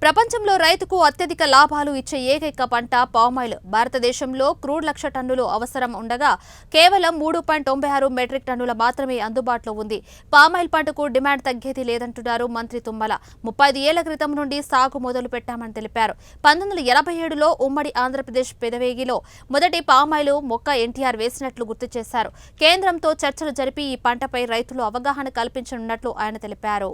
ప్రపంచంలో రైతుకు అత్యధిక లాభాలు ఇచ్చే ఏకైక పంట పామాయిల్. భారతదేశంలో క్రూడ్ 1,00,000 టన్నులు అవసరం ఉండగా కేవలం 3.96 మెట్రిక్ టన్నుల మాత్రమే అందుబాటులో ఉంది. పామాయిల్ పంటకు డిమాండ్ తగ్గేది లేదంటున్నారు మంత్రి తుమ్మల. 35 ఏళ్ల క్రితం నుండి సాగు మొదలు పెట్టామని తెలిపారు. 1987లో ఉమ్మడి ఆంధ్రప్రదేశ్ పెదవేగిలో మొదటి పామాయిల్ మొక్క ఎన్టీఆర్ వేసినట్లు గుర్తు చేశారు. కేంద్రంతో చర్చలు జరిపి ఈ పంటపై రైతులు అవగాహన కల్పించనున్నట్లు ఆయన తెలిపారు.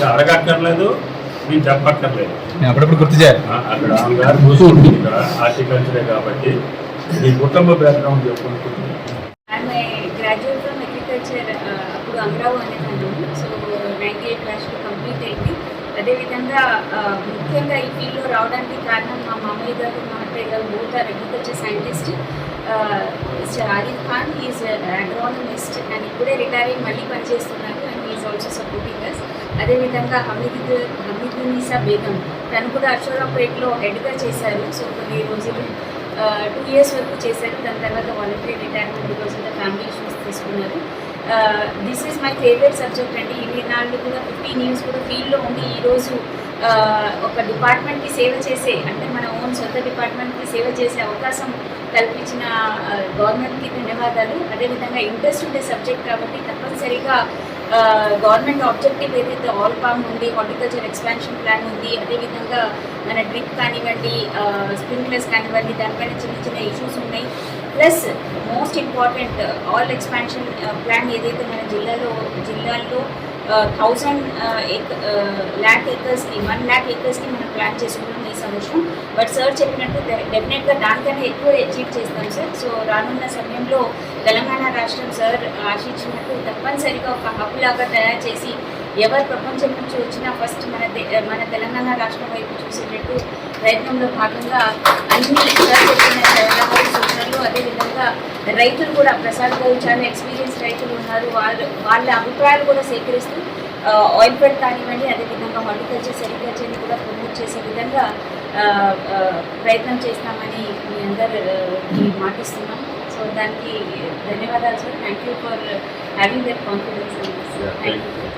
అడగక్కర్లేదు, నేను చెప్పక్కర్లేదు. అప్పుడప్పుడు గుర్తు చేయాలి. అక్కడ గారు కూర్చుంటుంది ఇక్కడ హార్టికల్చరే కాబట్టి ఈ కుటుంబ బ్యాక్గ్రౌండ్ చెప్పుకుంటుంది. గ్రాడ్యుయేట్ ఫ్రమ్ అగ్రికల్చర్, అప్పుడు అమరావు అనేదాన్ని. సో 98 బ్యాచ్లో కంప్లీట్ అయింది. అదేవిధంగా ముఖ్యంగా ఈ ఫీల్డ్లో రావడానికి కారణం మా మామయ్య గారు, మా అత్తయ్య గారు both are agriculture scientist. Mister Arif Khan is agronomist and ఇప్పుడే రిటైర్ అయ్యి మళ్ళీ పనిచేస్తున్నారు and is also supporting us. అదేవిధంగా హమీదునిసా బేగం, తను కూడా అక్షరాపేటలో హెడ్గా చేశారు. సో కొన్ని రోజులు 2 years వరకు చేశారు. దాని తర్వాత voluntary retirement because of the family issues తీసుకున్నారు. This is my favourite subject అండి. ఇన్ని నాళ్ళు కూడా 15 years కూడా ఫీల్డ్లో ఉండి ఈరోజు ఒక డిపార్ట్మెంట్కి సేవ చేసే, అంటే మన ఓన్ సొంత డిపార్ట్మెంట్కి సేవ చేసే అవకాశం కల్పించిన గవర్నమెంట్కి ధన్యవాదాలు. అదేవిధంగా ఇంట్రెస్ట్ ఉండే సబ్జెక్ట్ కాబట్టి తప్పనిసరిగా గవర్నమెంట్ ఆబ్జెక్టివ్ ఏదైతే ఆల్ పామ్ ఉంది, హార్టికల్చర్ ఎక్స్పాన్షన్ ప్లాన్ ఉంది, అదేవిధంగా మన డ్రిప్ కానివ్వండి, స్ప్రింక్లర్స్ కానివ్వండి, దానిపైన చిన్న చిన్న ఇష్యూస్ ఉన్నాయి. Plus most important all expansion plan ఏదైతే మన జిల్లాలో 1,000 lakh acresకి 1 lakh acresకి మనం ప్లాన్ చేసుకున్నాం ఈ సంవత్సరం. బట్ సార్ చెప్పినట్టు డెఫినెట్గా దానికన్నా ఎక్కువ అచీవ్ చేస్తాం సార్. సో రానున్న సమయంలో తెలంగాణ రాష్ట్రం సార్ ఆశించినట్టు తప్పనిసరిగా ఒక హబ్ లాగా తయారు చేసి ఎవరు ప్రపంచం నుంచి వచ్చినా ఫస్ట్ మన తెలంగాణ రాష్ట్రం వైపు చూసేటట్టు ప్రయత్నంలో భాగంగా అన్ని సార్ చెప్పిన సలహాలు సూచనలు, అదేవిధంగా రైతులు కూడా ప్రసాద్ గారు చాలా ఎక్స్పీరియన్స్ రైతులు ఉన్నారు, వాళ్ళ అభిప్రాయాలు కూడా సేకరిస్తూ ఆయిల్ ఫెడ్ కానివ్వండి, అదేవిధంగా హార్టికల్చర్ సెరికల్చర్ని కూడా ప్రమోట్ చేసే విధంగా ప్రయత్నం చేస్తామని మీ అందరికీ మాటిస్తున్నాం. సో దానికి ధన్యవాదాలు sir. Thank you for having that confidence. Thank you.